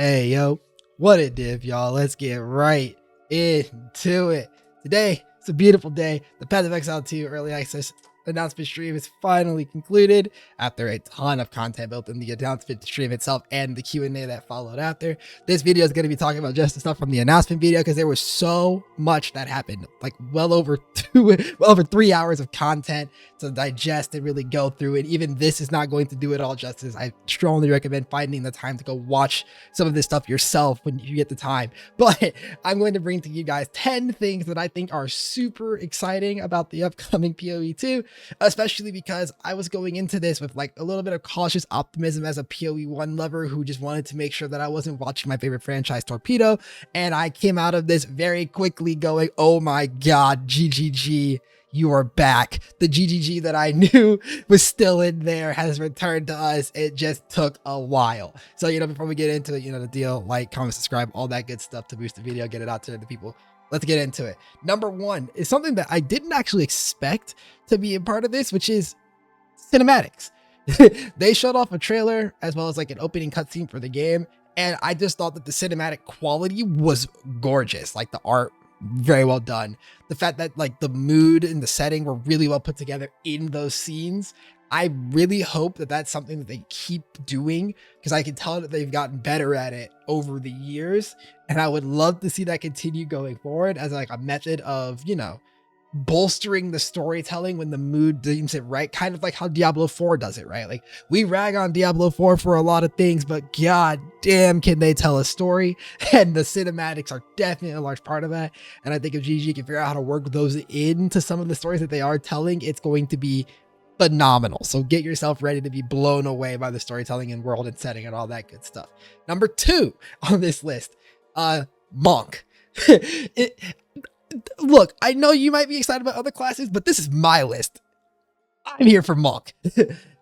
Hey, yo, what it did, y'all? Let's get right into it. Today, it's a beautiful day. The Path of Exile 2 Early Access announcement stream is finally concluded after a ton of content built in the announcement stream itself and the Q&A that followed after. This video is going to be talking about just the stuff from the announcement video because there was so much that happened, like well over 3 hours of content to digest and really go through it. Even this is not going to do it all justice. I strongly recommend finding the time to go watch some of this stuff yourself when you get the time. But I'm going to bring to you guys 10 things that I think are super exciting about the upcoming PoE 2, especially because I was going into this with like a little bit of cautious optimism as a PoE 1 lover who just wanted to make sure that I wasn't watching my favorite franchise torpedo. And I came out of this very quickly going, oh my God, GGG. You are back. The GGG that I knew was still in there has returned to us. It just took a while. So, before we get into it, the deal, like, comment, subscribe, all that good stuff to boost the video, get it out to the people. Let's get into it. Number one is something that I didn't actually expect to be a part of this, which is cinematics. They showed off a trailer as well as like an opening cutscene for the game. And I just thought that the cinematic quality was gorgeous. Like the art, very well done. The fact that like the mood and the setting were really well put together in those scenes. I really hope that that's something that they keep doing because I can tell that they've gotten better at it over the years. And I would love to see that continue going forward as like a method of, bolstering the storytelling when the mood deems it right. Kind of like how Diablo 4 does it, right? Like we rag on Diablo 4 for a lot of things, but god damn can they tell a story, and the cinematics are definitely a large part of that. And I think if GG can figure out how to work those into some of the stories that they are telling, it's going to be phenomenal. So get yourself ready to be blown away by the storytelling and world and setting and all that good stuff. Number 2 on this list, Monk. Look, I know you might be excited about other classes, but this is my list. I'm here for Monk.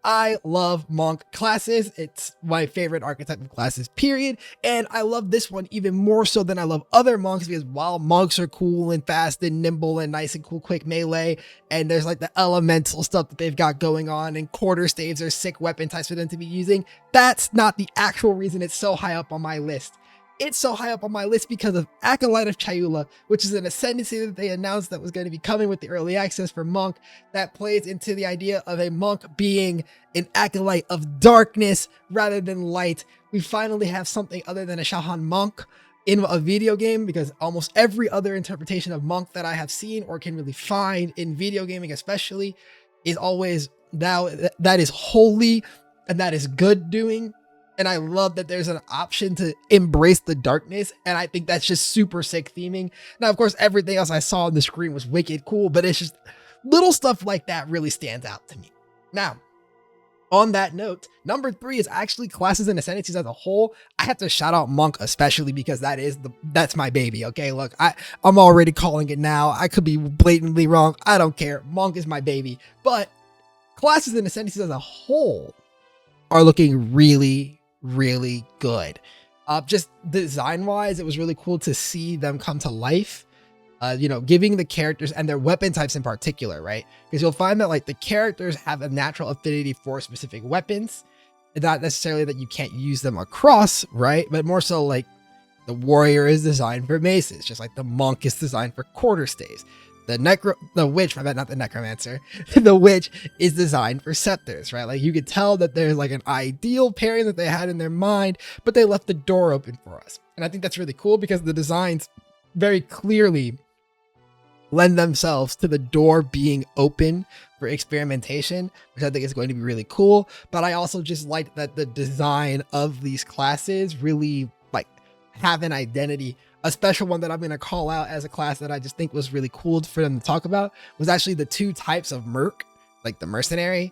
I love Monk classes. It's my favorite archetype of classes, period. And I love this one even more so than I love other monks, because while monks are cool and fast and nimble and nice and cool, quick melee, and there's like the elemental stuff that they've got going on, and quarter staves are sick weapon types for them to be using, that's not the actual reason it's so high up on my list. It's so high up on my list because of Acolyte of Chayula, which is an ascendancy that they announced that was going to be coming with the early access for Monk that plays into the idea of a monk being an acolyte of darkness rather than light. We finally have something other than a Shahan monk in a video game, because almost every other interpretation of monk that I have seen or can really find in video gaming especially is always now that is holy and that is good doing. And I love that there's an option to embrace the darkness. And I think that's just super sick theming. Now, of course, everything else I saw on the screen was wicked cool, but it's just little stuff like that really stands out to me. Now, on that note, number 3 is actually classes and ascendancies as a whole. I have to shout out Monk, especially because that's my baby. Okay, look, I'm already calling it now. I could be blatantly wrong. I don't care. Monk is my baby. But classes and ascendancies as a whole are looking really good. Just design wise, it was really cool to see them come to life, giving the characters and their weapon types in particular, right? Because you'll find that like the characters have a natural affinity for specific weapons, not necessarily that you can't use them across, right? But more so like the warrior is designed for maces, just like the monk is designed for quarterstaves. The witch is designed for scepters, right? Like you could tell that there's like an ideal pairing that they had in their mind, but they left the door open for us. And I think that's really cool because the designs very clearly lend themselves to the door being open for experimentation, which I think is going to be really cool. But I also just like that the design of these classes really like have an identity. A special one that I'm going to call out as a class that I just think was really cool for them to talk about was actually the 2 types of merc, like the mercenary,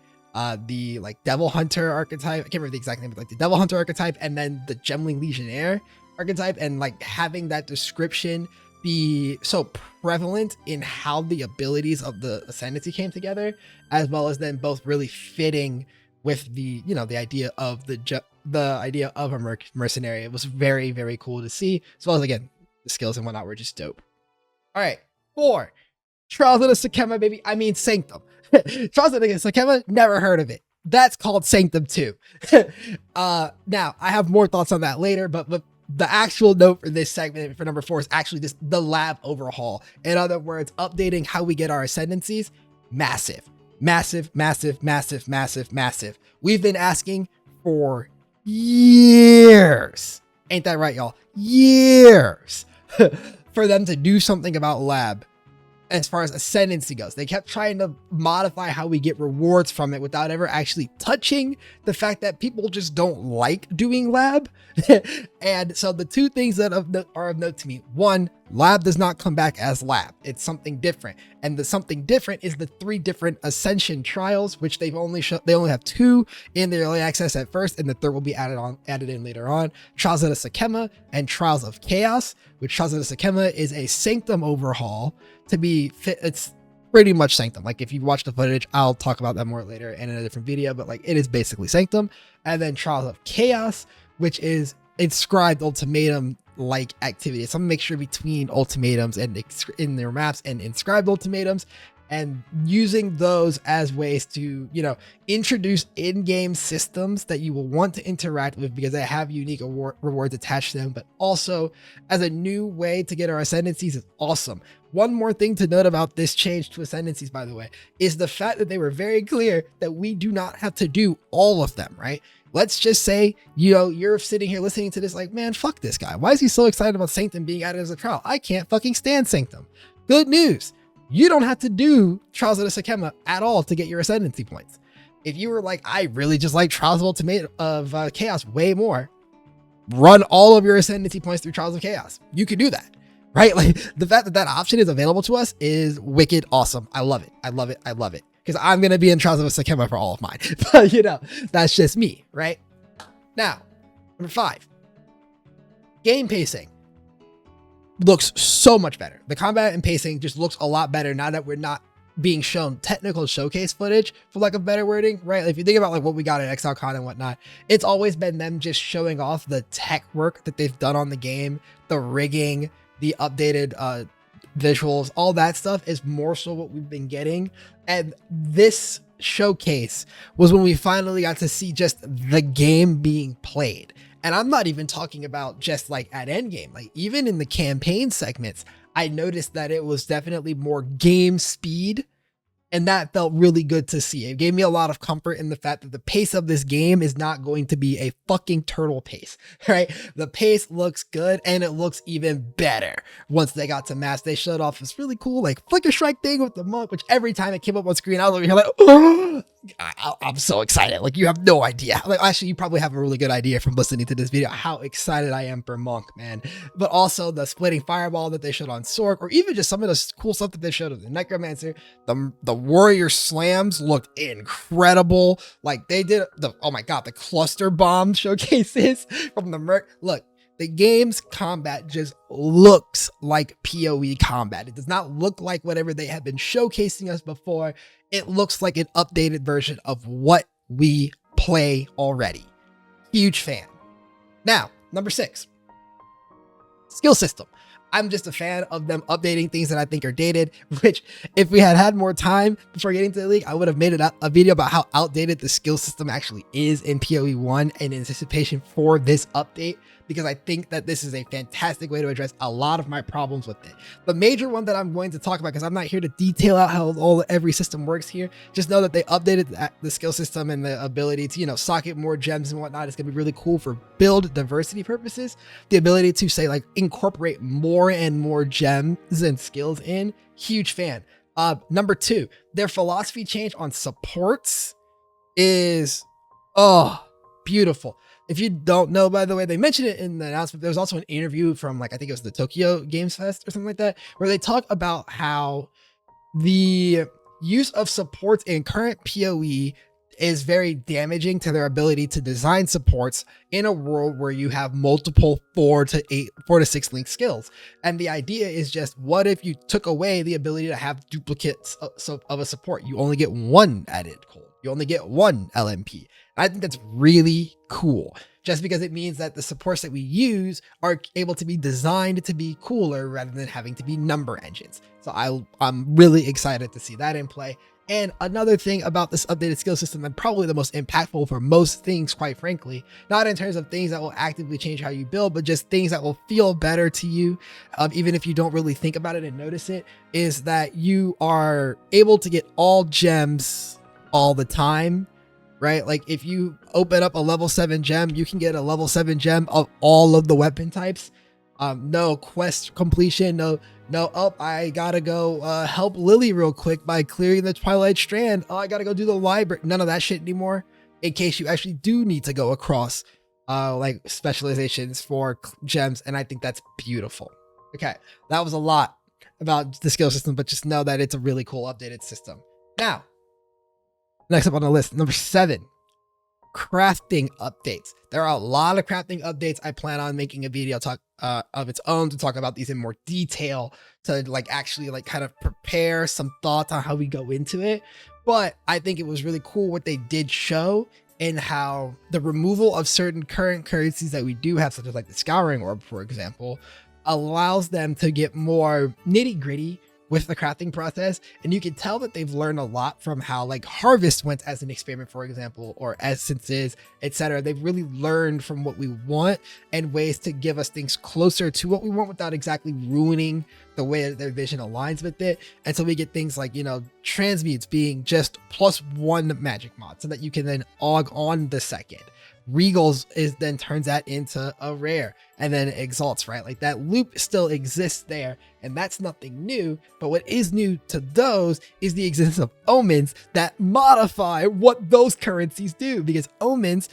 the like devil hunter archetype. I can't remember the exact name, but like the devil hunter archetype, and then the gemling legionnaire archetype. And like having that description be so prevalent in how the abilities of the ascendancy came together, as well as then both really fitting with the, the idea of the idea of a mercenary. It was very cool to see, as well as again, the skills and whatnot were just dope. All right, 4, Trials of the Sakema, baby. I mean Sanctum. Trials of the Sakema, never heard of it. That's called Sanctum 2. Now, I have more thoughts on that later, but the actual note for this segment for number 4 is actually just the lab overhaul. In other words, updating how we get our ascendancies. Massive, massive, massive, massive, massive, massive. We've been asking for years. Ain't that right, y'all? Years for them to do something about lab. As far as ascendancy goes, they kept trying to modify how we get rewards from it without ever actually touching the fact that people just don't like doing lab. And so the 2 things that are of note to me: 1, lab does not come back as lab. It's something different. And the something different is the 3 different ascension trials, which they only have 2 in the early access at first, and the 3rd will be added in later on. Trials of the Sakema and Trials of Chaos, which Trials of the Sakema is a Sanctum overhaul to be fit. It's pretty much Sanctum. Like, if you watch the footage, I'll talk about that more later and in a different video, but like, it is basically Sanctum. And then Trials of Chaos, which is inscribed ultimatum like activity. It's some mixture between ultimatums and in their maps and inscribed ultimatums, and using those as ways to, you know, introduce in-game systems that you will want to interact with because they have unique rewards attached to them, but also as a new way to get our ascendancies is awesome. One more thing to note about this change to ascendancies, by the way, is the fact that they were very clear that we do not have to do all of them, right? Let's just say, you know, you're sitting here listening to this like, man, fuck this guy. Why is he so excited about Sanctum being added as a trial? I can't fucking stand Sanctum. Good news. You don't have to do Trials of the Sakema at all to get your ascendancy points. If you were like, I really just like Trials of Chaos way more, run all of your ascendancy points through Trials of Chaos. You can do that, right? Like, the fact that that option is available to us is wicked awesome. I love it. I love it. I love it. Because I'm going to be in Trials of the Sakema for all of mine. But, you know, that's just me, right? Now, number 5, game pacing looks so much better. The combat and pacing just looks a lot better now that we're not being shown technical showcase footage, for lack of better wording, right? If you think about like what we got at XLCon and whatnot, it's always been them just showing off the tech work that they've done on the game, the rigging, the updated visuals, all that stuff is more so what we've been getting. And this showcase was when we finally got to see just the game being played. And I'm not even talking about just like at endgame, like even in the campaign segments, I noticed that it was definitely more game speed. And that felt really good to see. It gave me a lot of comfort in the fact that the pace of this game is not going to be a fucking turtle pace, right? The pace looks good, and it looks even better once they got to maps. They showed off this really cool like flicker strike thing with the monk, which every time it came up on screen, I was over here like, oh, I'm so excited. Like, you have no idea. Like, actually, you probably have a really good idea from listening to this video how excited I am for monk, man. But also the splitting fireball that they showed on Sork, or even just some of the cool stuff that they showed of the necromancer, the warrior slams looked incredible. Like, they did oh my god, the cluster bomb showcases from the merc. Look, the game's combat just looks like PoE combat. It does not look like whatever they have been showcasing us before. It looks like an updated version of what we play already. Huge fan. Now, number 6, skill system. I'm just a fan of them updating things that I think are dated, which if we had had more time before getting to the league, I would have made a video about how outdated the skill system actually is in PoE 1 in anticipation for this update, because I think that this is a fantastic way to address a lot of my problems with it. The major one that I'm going to talk about, because I'm not here to detail out how every system works here, just know that they updated the skill system and the ability to, you know, socket more gems and whatnot. It's going to be really cool for build diversity purposes. The ability to say like incorporate more and more gems and skills in. Huge fan. Number 2, their philosophy change on supports is beautiful. If you don't know, by the way, they mentioned it in the announcement. There was also an interview from like, I think it was the Tokyo Games Fest or something like that, where they talk about how the use of supports in current PoE is very damaging to their ability to design supports in a world where you have multiple 4 to 6 link skills. And the idea is just, what if you took away the ability to have duplicates of a support? You only get one added cold. You only get one LMP. I think that's really cool, just because it means that the supports that we use are able to be designed to be cooler rather than having to be number engines. So I'm really excited to see that in play. And another thing about this updated skill system, and probably the most impactful for most things, quite frankly, not in terms of things that will actively change how you build, but just things that will feel better to you, even if you don't really think about it and notice it, is that you are able to get all gems all the time, right? Like if you open up a level 7 gem, you can get a level 7 gem of all of the weapon types. No quest completion, no, oh, I gotta go help Lily real quick by clearing the Twilight Strand. Oh, I gotta go do the library. None of that shit anymore, in case you actually do need to go across like specializations for gems. And I think that's beautiful. Okay, that was a lot about the skill system, but just know that it's a really cool updated system. Now, next up on the list, number 7. Crafting updates. There are a lot of crafting updates. I plan on making a video talk of its own to talk about these in more detail, to like actually like kind of prepare some thoughts on how we go into it. But I think it was really cool what they did show, and how the removal of certain current currencies that we do have, such as like the Scouring Orb, for example, allows them to get more nitty gritty with the crafting process. And you can tell that they've learned a lot from how like Harvest went as an experiment, for example, or Essences, etc. They've really learned from what we want and ways to give us things closer to what we want without exactly ruining the way that their vision aligns with it. And so we get things like, you know, transmutes being just +1 magic mod so that you can then aug on the second. Regals is then turns that into a rare, and then exalts, right? Like that loop still exists there, and that's nothing new. But what is new to those is the existence of omens that modify what those currencies do, because omens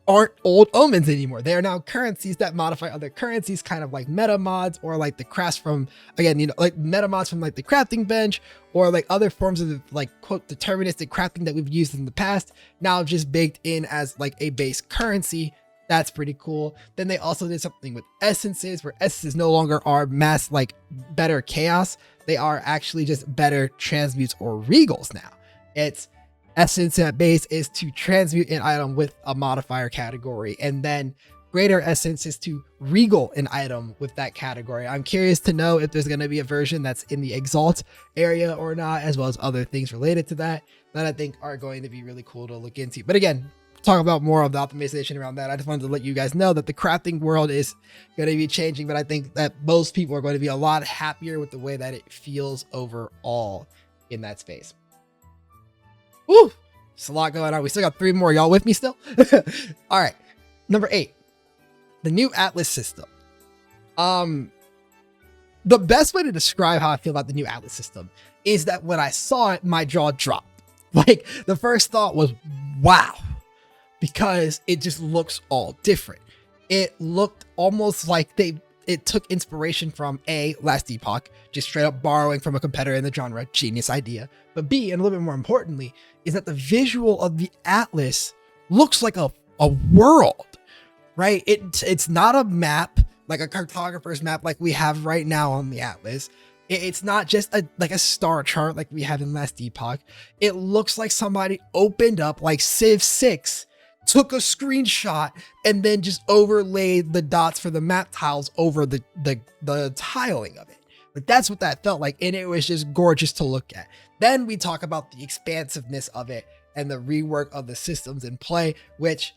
aren't old omens anymore. They are now currencies that modify other currencies, kind of like meta mods, or like the crafts from, again, you know, like meta mods from like the crafting bench, or like other forms of like quote deterministic crafting that we've used in the past, now just baked in as like a base currency. That's pretty cool. Then they also did something with essences, where essences no longer are mass like better chaos. They are actually just better transmutes or regals now. It's essence at base is to transmute an item with a modifier category, and then greater essence is to regal an item with that category. I'm curious to know if there's going to be a version that's in the exalt area or not, as well as other things related to that I think are going to be really cool to look into. But again, talk about more of the optimization around that. I just wanted to let you guys know that the crafting world is going to be changing, but I think that most people are going to be a lot happier with the way that it feels overall in that space. Woo! It's a lot going on. We still got 3 more. Y'all with me still? All right. Number 8, the new Atlas system. The best way to describe how I feel about the new Atlas system is that when I saw it, my jaw dropped. Like the first thought was, wow, because it just looks all different. It looked almost like it took inspiration from Last Epoch, just straight up borrowing from a competitor in the genre, genius idea. But B, and a little bit more importantly, is that the visual of the Atlas looks like a world, right? It's not a map, like a cartographer's map like we have right now on the Atlas. It's not just like a star chart like we have in Last Epoch. It looks like somebody opened up like Civ 6, took a screenshot, and then just overlaid the dots for the map tiles over the tiling of it. But that's what that felt like, and it was just gorgeous to look at. Then we talk about the expansiveness of it and the rework of the systems in play, which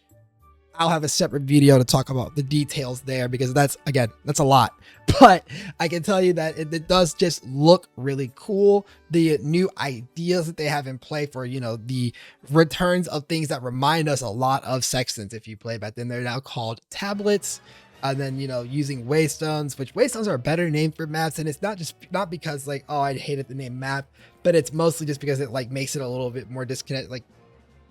I'll have a separate video to talk about the details there, because that's a lot. But I can tell you that it does just look really cool. The new ideas that they have in play for, you know, the returns of things that remind us a lot of sextants if you play back then. They're now called tablets. And then, you know, using waystones, which waystones are a better name for maps. And it's not because like, oh, I hated the name map, but it's mostly just because it like makes it a little bit more disconnected. Like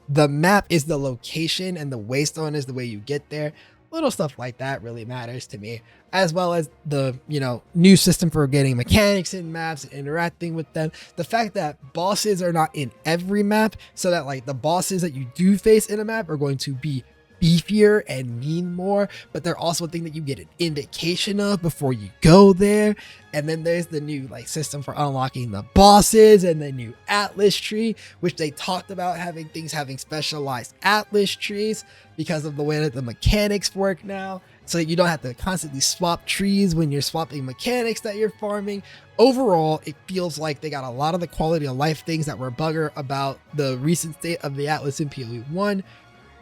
the map is the location and the waystone is the way you get there. Little stuff like that really matters to me, as well as the, you know, new system for getting mechanics in maps and interacting with them. The fact that bosses are not in every map, so that like the bosses that you do face in a map are going to be beefier and mean more, but they're also a thing that you get an indication of before you go there. And then there's the new like system for unlocking the bosses and the new Atlas tree, which they talked about having specialized Atlas trees because of the way that the mechanics work now, so that you don't have to constantly swap trees when you're swapping mechanics that you're farming. Overall, it feels like they got a lot of the quality of life things that were bugger about the recent state of the Atlas in PoE 1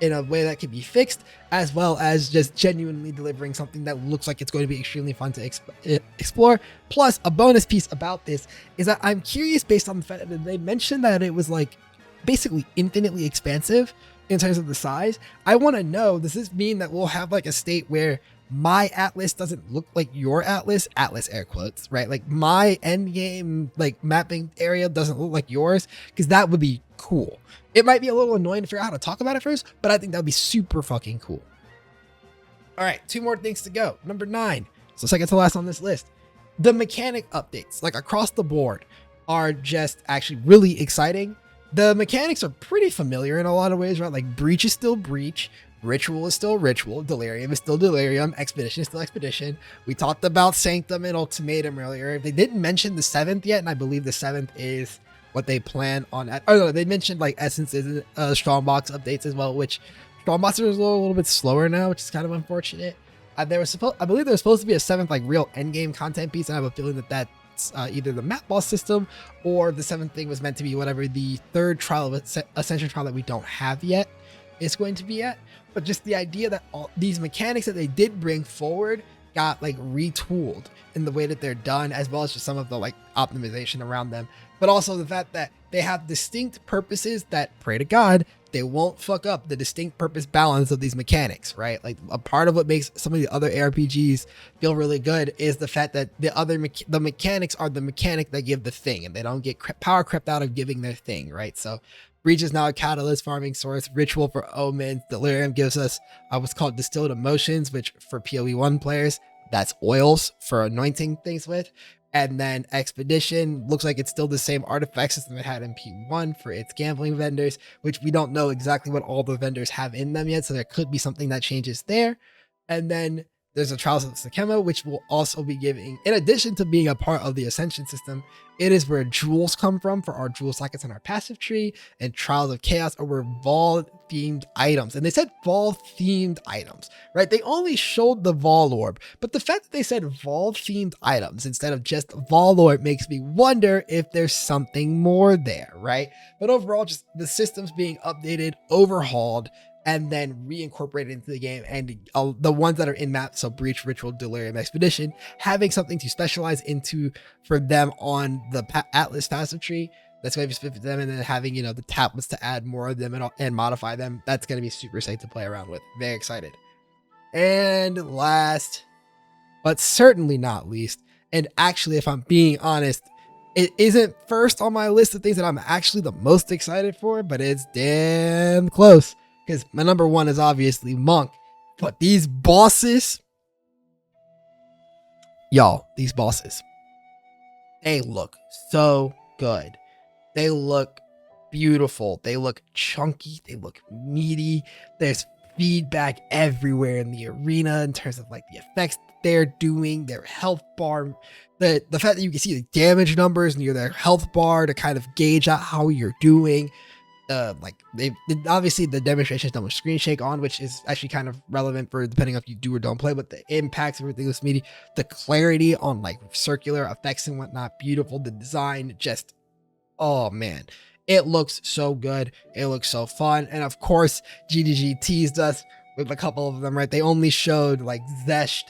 in a way that can be fixed, as well as just genuinely delivering something that looks like it's going to be extremely fun to explore. Plus, a bonus piece about this is that I'm curious, based on the fact that they mentioned that it was like basically infinitely expansive in terms of the size. I want to know, does this mean that we'll have like a state where my Atlas doesn't look like your Atlas air quotes, right? Like my end game like mapping area doesn't look like yours, because that would be cool. It might be a little annoying to figure out how to talk about it first, but I think that would be super fucking cool. All right, 2 more things to go. Number 9, so second to last on this list. The mechanic updates, like across the board, are just actually really exciting. The mechanics are pretty familiar in a lot of ways, right? Like Breach is still Breach, Ritual is still Ritual, Delirium is still Delirium, Expedition is still Expedition. We talked about Sanctum and Ultimatum earlier. They didn't mention the 7th yet, and I believe the 7th is what they plan on. Oh no, they mentioned like Essence is Strongbox updates as well, which Strongbox is a little bit slower now, which is kind of unfortunate. I believe there was supposed to be a 7th like real endgame content piece, and I have a feeling that that's either the map boss system or the 7th thing was meant to be whatever the 3rd trial of Ascension trial that we don't have yet is going to be at. But just the idea that all these mechanics that they did bring forward got like retooled in the way that they're done, as well as just some of the like optimization around them, but also the fact that they have distinct purposes that, pray to God, they won't fuck up the distinct purpose balance of these mechanics, right? Like a part of what makes some of the other ARPGs feel really good is the fact that the mechanics are the mechanic that give the thing, and they don't get power crept out of giving their thing, right? So Breach is now a catalyst farming source. Ritual for omens. Delirium gives us what's called distilled emotions, which for PoE 1 players, that's oils for anointing things with. And then Expedition looks like it's still the same artifact system it had in P1 for its gambling vendors, which we don't know exactly what all the vendors have in them yet, so there could be something that changes there. And then there's a Trials of Sakema, which will also be giving, in addition to being a part of the Ascension system, it is where jewels come from for our jewel sockets and our passive tree, and Trials of Chaos are where Vol themed items. And they said Vol themed items, right? They only showed the Vol orb, but the fact that they said Vol themed items instead of just Vol orb makes me wonder if there's something more there, right? But overall, just the systems being updated, overhauled, and then reincorporated into the game, and the ones that are in map, so Breach, Ritual, Delirium, Expedition, having something to specialize into for them on the Atlas passive tree that's going to be specific to them, and then having, you know, the tablets to add more of them and modify them. That's going to be super safe to play around with. Very excited. And last, but certainly not least, and actually, if I'm being honest, it isn't first on my list of things that I'm actually the most excited for, but it's damn close. Because my number 1 is obviously Monk, but these bosses, y'all, these bosses, they look so good. They look beautiful. They look chunky. They look meaty. There's feedback everywhere in the arena in terms of like the effects they're doing, their health bar, the fact that you can see the damage numbers near their health bar to kind of gauge out how you're doing. Like they obviously the demonstration is done with screen shake on, which is actually kind of relevant for depending if you do or don't play, but the impacts, everything was meaty, the clarity on like circular effects and whatnot, beautiful. The design, just, oh man, it looks so good. It looks so fun. And of course, GDG teased us with a couple of them, right? They only showed like Zesht,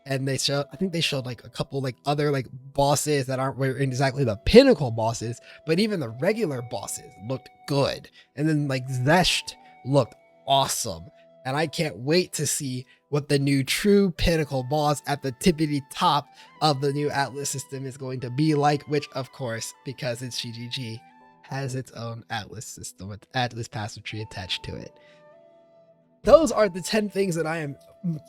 and I think they showed like a couple like other like bosses that aren't exactly the pinnacle bosses, but even the regular bosses looked good. And then like Zesht looked awesome. And I can't wait to see what the new true pinnacle boss at the tippity top of the new Atlas system is going to be like, which of course, because it's GGG, has its own Atlas system with Atlas passive tree attached to it. Those are the 10 things that I am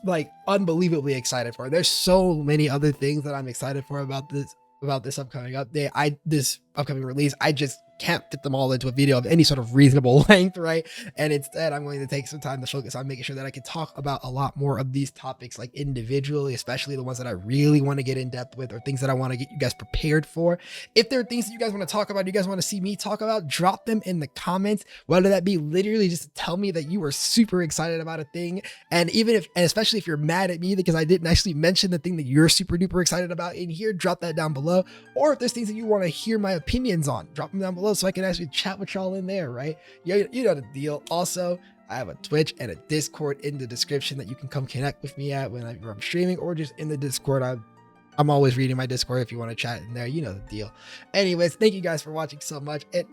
like unbelievably excited for. There's so many other things that I'm excited for about this upcoming update. This upcoming release. I just can't fit them all into a video of any sort of reasonable length, right? And instead, I'm going to take some time to focus on making sure that I can talk about a lot more of these topics, like individually, especially the ones that I really want to get in depth with, or things that I want to get you guys prepared for. If there are things that you guys want to talk about, you guys want to see me talk about, drop them in the comments, whether that be literally just to tell me that you are super excited about a thing. And even if, and especially if you're mad at me because I didn't actually mention the thing that you're super duper excited about in here, drop that down below. Or if there's things that you want to hear my opinions on, drop them down below so I can actually chat with y'all in there, right? You know the deal. Also, I have a Twitch and a Discord in the description that you can come connect with me at when I'm streaming, or just in the Discord. I'm always reading my Discord if you want to chat in there. You know the deal. Anyways, thank you guys for watching so much. And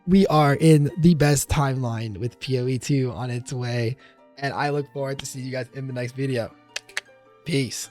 we are in the best timeline with PoE 2 on its way. And I look forward to seeing you guys in the next video. Peace.